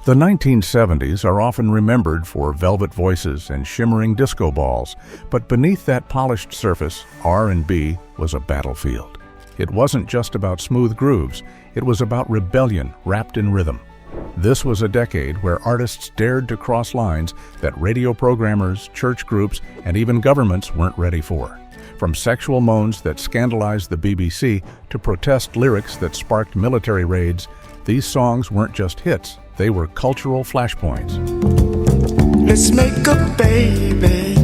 The 1970s are often remembered for velvet voices and shimmering disco balls, but beneath that polished surface, R&B was a battlefield. It wasn't just about smooth grooves, it was about rebellion wrapped in rhythm. This was a decade where artists dared to cross lines that radio programmers, church groups, and even governments weren't ready for. From sexual moans that scandalized the BBC to protest lyrics that sparked military raids, these songs weren't just hits, they were cultural flashpoints. Let's make a baby.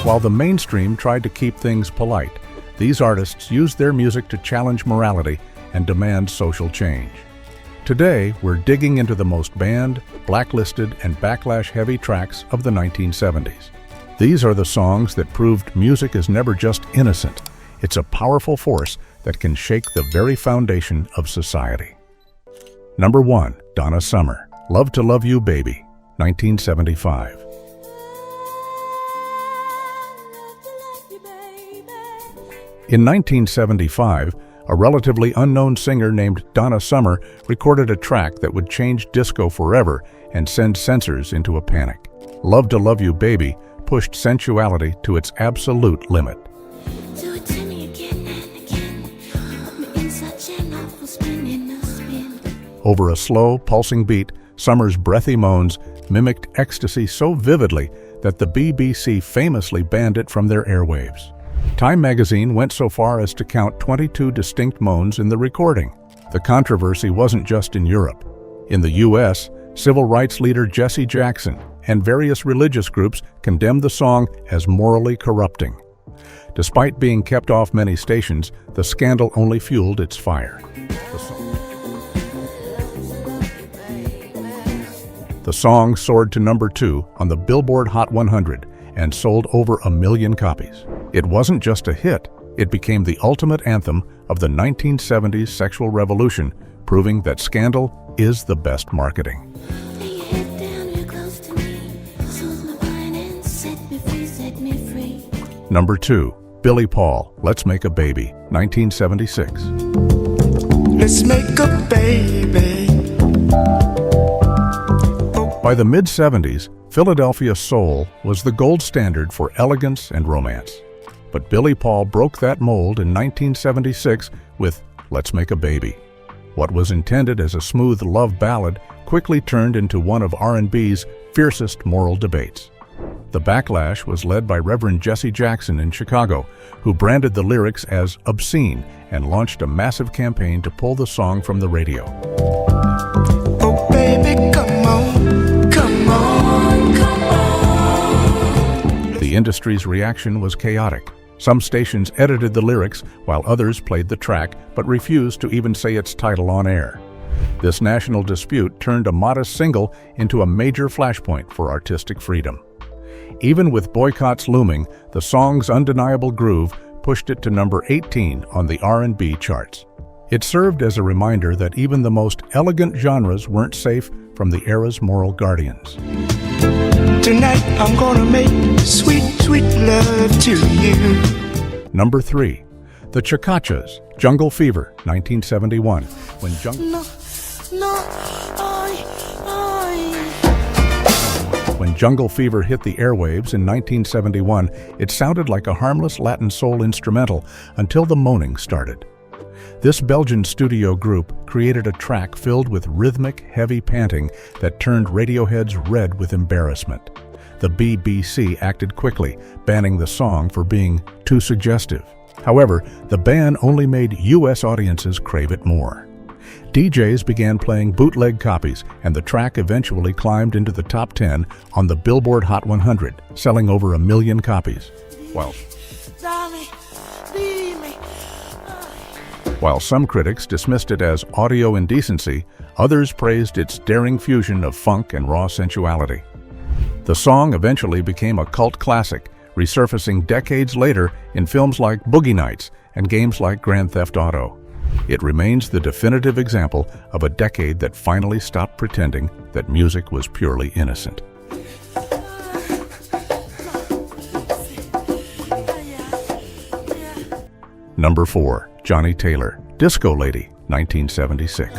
While the mainstream tried to keep things polite, these artists used their music to challenge morality and demand social change. Today, we're digging into the most banned, blacklisted, and backlash-heavy tracks of the 1970s. These are the songs that proved music is never just innocent. It's a powerful force that can shake the very foundation of society. Number 1. Donna Summer, Love to Love You Baby, 1975. In 1975, a relatively unknown singer named Donna Summer recorded a track that would change disco forever and send censors into a panic. Love to Love You Baby pushed sensuality to its absolute limit. Over a slow, pulsing beat, Summer's breathy moans mimicked ecstasy so vividly that the BBC famously banned it from their airwaves. Time magazine went so far as to count 22 distinct moans in the recording. The controversy wasn't just in Europe. In the U.S., civil rights leader Jesse Jackson and various religious groups condemned the song as morally corrupting. Despite being kept off many stations, the scandal only fueled its fire. The song soared to number 2 on the Billboard Hot 100 and sold over 1 million copies. It wasn't just a hit, it became the ultimate anthem of the 1970s sexual revolution, proving that scandal is the best marketing. Number 2. Billy Paul, Let's Make a Baby, 1976. Let's make a baby. By the mid-70s, Philadelphia soul was the gold standard for elegance and romance. But Billy Paul broke that mold in 1976 with Let's Make a Baby. What was intended as a smooth love ballad quickly turned into one of R&B's fiercest moral debates. The backlash was led by Reverend Jesse Jackson in Chicago, who branded the lyrics as obscene and launched a massive campaign to pull the song from the radio. Oh baby, come on, come on, come on. The industry's reaction was chaotic. Some stations edited the lyrics while others played the track but refused to even say its title on air. This national dispute turned a modest single into a major flashpoint for artistic freedom. Even with boycotts looming, the song's undeniable groove pushed it to number 18 on the R&B charts. It served as a reminder that even the most elegant genres weren't safe from the era's moral guardians. Tonight I'm gonna make sweet, sweet love to you. Number 3. The Chakachas, Jungle Fever, 1971. When Jungle Fever hit the airwaves in 1971, it sounded like a harmless Latin soul instrumental until the moaning started. This Belgian studio group created a track filled with rhythmic, heavy panting that turned Radioheads red with embarrassment. The BBC acted quickly, banning the song for being too suggestive. However, the ban only made U.S. audiences crave it more. DJs began playing bootleg copies, and the track eventually climbed into the top 10 on the Billboard Hot 100, selling over 1 million copies. While some critics dismissed it as audio indecency, others praised its daring fusion of funk and raw sensuality. The song eventually became a cult classic, resurfacing decades later in films like Boogie Nights and games like Grand Theft Auto. It remains the definitive example of a decade that finally stopped pretending that music was purely innocent. Number 4. Johnny Taylor, Disco Lady, 1976.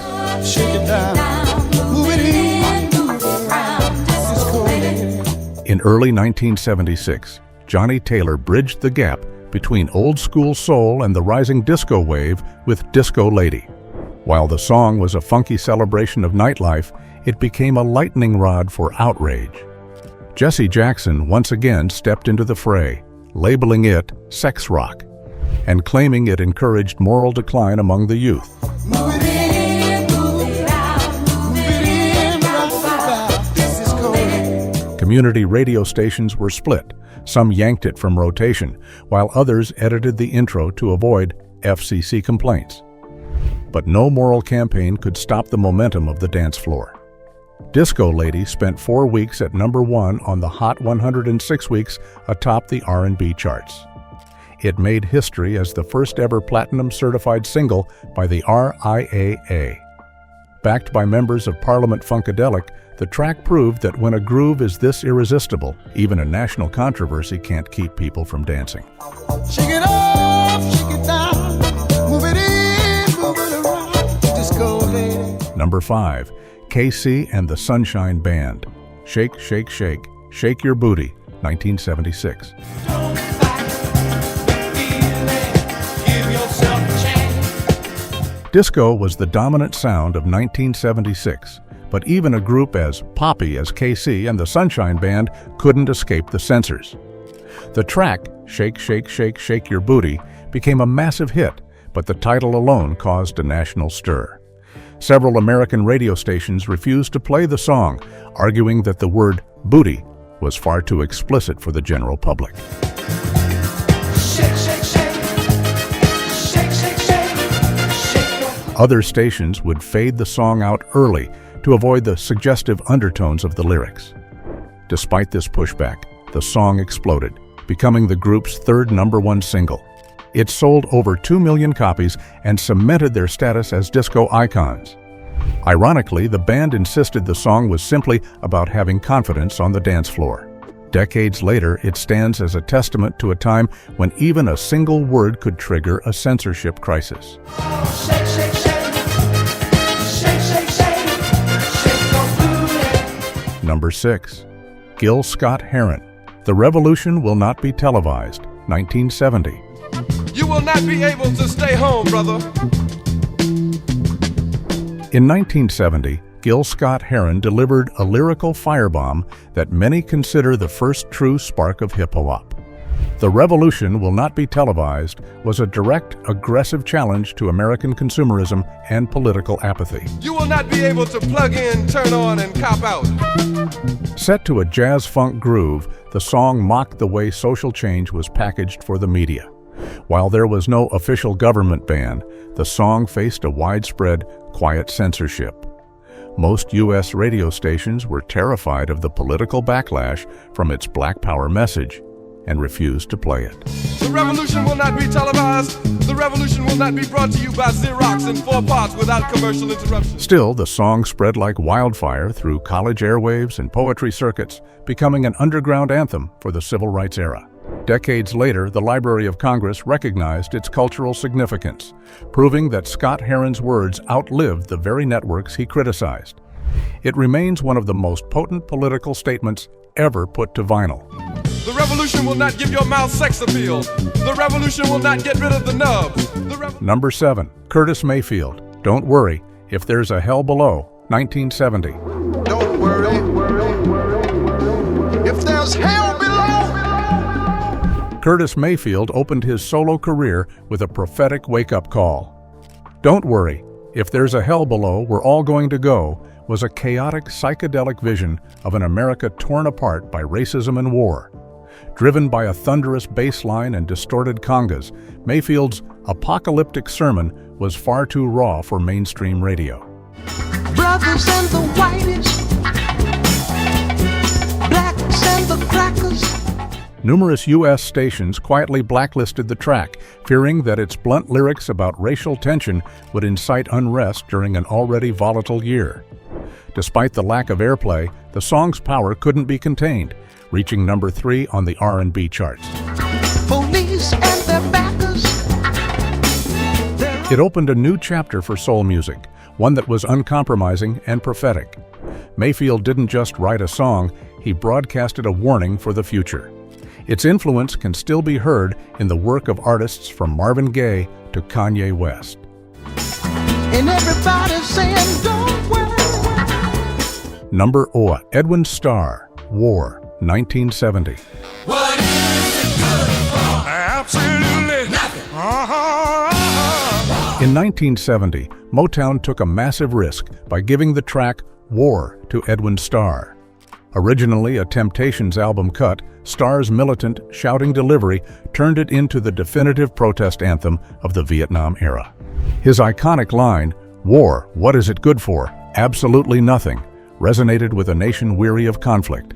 Shake it down, move it in, disco lady. In early 1976, Johnny Taylor bridged the gap between old-school soul and the rising disco wave with Disco Lady. While the song was a funky celebration of nightlife, it became a lightning rod for outrage. Jesse Jackson once again stepped into the fray, labeling it sex rock, and claiming it encouraged moral decline among the youth. Move it in, move it out, move it in, rock about, this is cold. Community radio stations were split. Some yanked it from rotation, while others edited the intro to avoid FCC complaints. But no moral campaign could stop the momentum of the dance floor. Disco Lady spent 4 weeks at number 1 on the Hot 106 weeks atop the R&B charts. It made history as the first ever platinum certified single by the RIAA. Backed by members of Parliament Funkadelic, the track proved that when a groove is this irresistible, even a national controversy can't keep people from dancing. Shake it up, shake it down, move it in, move it around, disco lady. Number 5. KC and the Sunshine Band, Shake, Shake, Shake, Shake Your Booty, 1976. Disco was the dominant sound of 1976, but even a group as poppy as KC and the Sunshine Band couldn't escape the censors. The track, Shake, Shake, Shake, Shake Your Booty, became a massive hit, but the title alone caused a national stir. Several American radio stations refused to play the song, arguing that the word booty was far too explicit for the general public. Shake, shake, shake, shake, shake, shake, shake your. Other stations would fade the song out early to avoid the suggestive undertones of the lyrics. Despite this pushback, the song exploded, becoming the group's third number 1 single. It sold over 2 million copies and cemented their status as disco icons. Ironically, the band insisted the song was simply about having confidence on the dance floor. Decades later, it stands as a testament to a time when even a single word could trigger a censorship crisis. Shake, shake, shake, shake, shake, shake, shake your booty. Number 6. Gil Scott-Heron, The Revolution Will Not Be Televised, 1970. You will not be able to stay home, brother. In 1970, Gil Scott-Heron delivered a lyrical firebomb that many consider the first true spark of hip-hop. The Revolution Will Not Be Televised was a direct, aggressive challenge to American consumerism and political apathy. You will not be able to plug in, turn on, and cop out. Set to a jazz-funk groove, the song mocked the way social change was packaged for the media. While there was no official government ban, the song faced a widespread, quiet censorship. Most U.S. radio stations were terrified of the political backlash from its Black Power message and refused to play it. The revolution will not be televised. The revolution will not be brought to you by Xerox in 4 parts without commercial interruption. Still, the song spread like wildfire through college airwaves and poetry circuits, becoming an underground anthem for the civil rights era. Decades later, the Library of Congress recognized its cultural significance, proving that Scott-Heron's words outlived the very networks he criticized. It remains one of the most potent political statements ever put to vinyl. The revolution will not give your mouth sex appeal. The revolution will not get rid of the nubs. Number 7. Curtis Mayfield, Don't Worry, If There's a Hell Below, 1970. Don't worry, if there's hell below. Curtis Mayfield opened his solo career with a prophetic wake-up call. Don't Worry, If There's a Hell Below, We're All Going to Go was a chaotic, psychedelic vision of an America torn apart by racism and war. Driven by a thunderous bass line and distorted congas, Mayfield's apocalyptic sermon was far too raw for mainstream radio. Brothers and the whiteys, blacks and the crackers. Numerous U.S. stations quietly blacklisted the track, fearing that its blunt lyrics about racial tension would incite unrest during an already volatile year. Despite the lack of airplay, the song's power couldn't be contained, reaching number 3 on the R&B charts. Police and their backers, It opened a new chapter for soul music, one that was uncompromising and prophetic. Mayfield didn't just write a song, he broadcasted a warning for the future. Its influence can still be heard in the work of artists from Marvin Gaye to Kanye West. And everybody's saying, don't worry. Number 8, Edwin Starr, War, 1970. What is it good for? Absolutely nothing. In 1970, Motown took a massive risk by giving the track War to Edwin Starr. Originally a Temptations album cut, Starr's militant, shouting delivery turned it into the definitive protest anthem of the Vietnam era. His iconic line, "War, what is it good for? Absolutely nothing," resonated with a nation weary of conflict.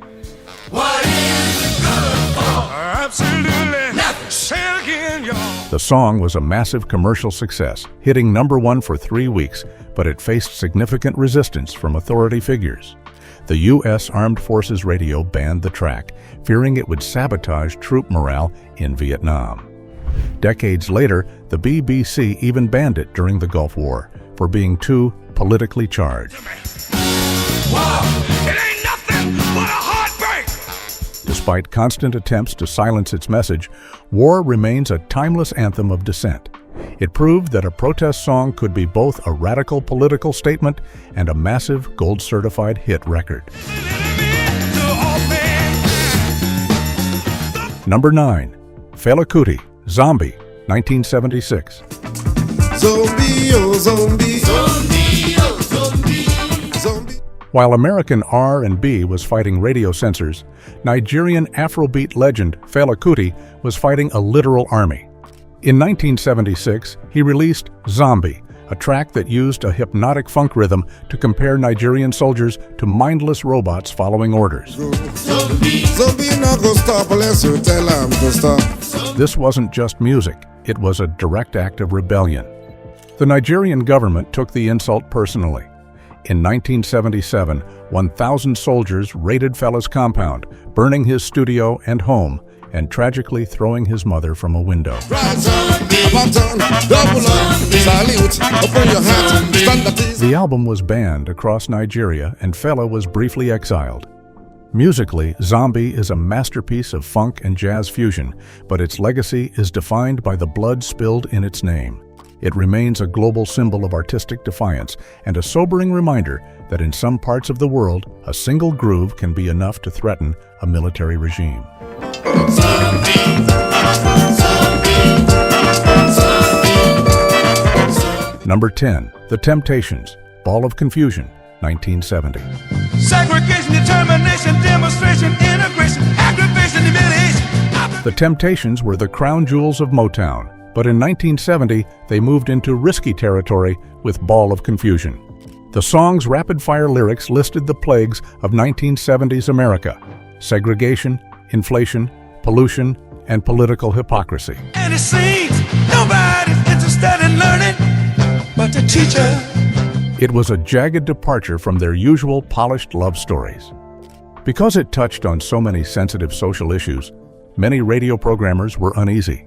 What is it good for? Absolutely nothing. Say it again, y'all. The song was a massive commercial success, hitting number 1 for 3 weeks, but it faced significant resistance from authority figures. The U.S. Armed Forces Radio banned the track, fearing it would sabotage troop morale in Vietnam. Decades later, the BBC even banned it during the Gulf War for being too politically charged. Wow, it ain't nothing but a heartbreak. Despite constant attempts to silence its message, War remains a timeless anthem of dissent. It proved that a protest song could be both a radical political statement and a massive gold-certified hit record. Number 9, Fela Kuti, Zombie, 1976. Zombie, oh zombie. Zombie, oh zombie. Zombie. While American R&B was fighting radio censors, Nigerian Afrobeat legend Fela Kuti was fighting a literal army. In 1976, he released Zombie, a track that used a hypnotic funk rhythm to compare Nigerian soldiers to mindless robots following orders. Zombie, zombie not gonna stop unless you tell him to stop. This wasn't just music, it was a direct act of rebellion. The Nigerian government took the insult personally. In 1977, 1,000 soldiers raided Fela's compound, burning his studio and home, and tragically throwing his mother from a window. The album was banned across Nigeria, and Fela was briefly exiled. Musically, Zombie is a masterpiece of funk and jazz fusion, but its legacy is defined by the blood spilled in its name. It remains a global symbol of artistic defiance and a sobering reminder that in some parts of the world, a single groove can be enough to threaten a military regime. Number 10, The Temptations, Ball of Confusion, 1970. Segregation, determination, demonstration, integration, aggravation, humiliation. The Temptations were the crown jewels of Motown, but in 1970 they moved into risky territory with Ball of Confusion. The song's rapid-fire lyrics listed the plagues of 1970s America: segregation, inflation, pollution, and political hypocrisy. And it seems nobody's interested in learning but the teacher. It was a jagged departure from their usual polished love stories. Because it touched on so many sensitive social issues, many radio programmers were uneasy.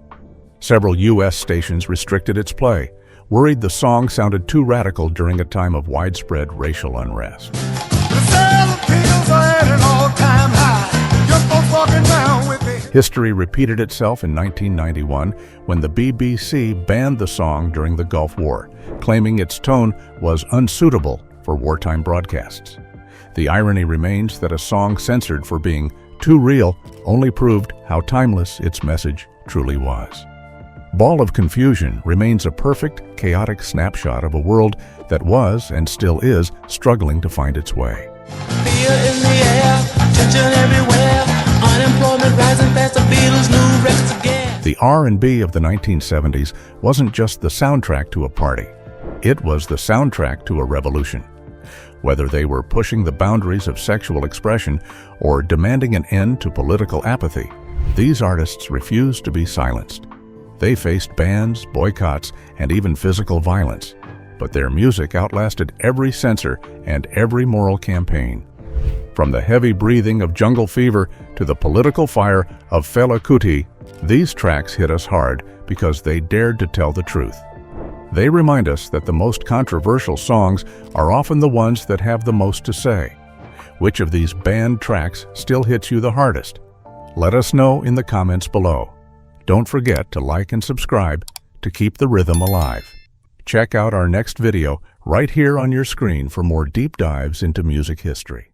Several U.S. stations restricted its play, worried the song sounded too radical during a time of widespread racial unrest. History repeated itself in 1991 when the BBC banned the song during the Gulf War, claiming its tone was unsuitable for wartime broadcasts. The irony remains that a song censored for being too real only proved how timeless its message truly was. Ball of Confusion remains a perfect, chaotic snapshot of a world that was, and still is, struggling to find its way. Fear in the air, tension everywhere, unemployment rising fast, the Beatles' new records again. The R&B of the 1970s wasn't just the soundtrack to a party. It was the soundtrack to a revolution. Whether they were pushing the boundaries of sexual expression or demanding an end to political apathy, these artists refused to be silenced. They faced bans, boycotts, and even physical violence, but their music outlasted every censor and every moral campaign. From the heavy breathing of Jungle Fever to the political fire of Fela Kuti, these tracks hit us hard because they dared to tell the truth. They remind us that the most controversial songs are often the ones that have the most to say. Which of these banned tracks still hits you the hardest? Let us know in the comments below. Don't forget to like and subscribe to keep the rhythm alive. Check out our next video right here on your screen for more deep dives into music history.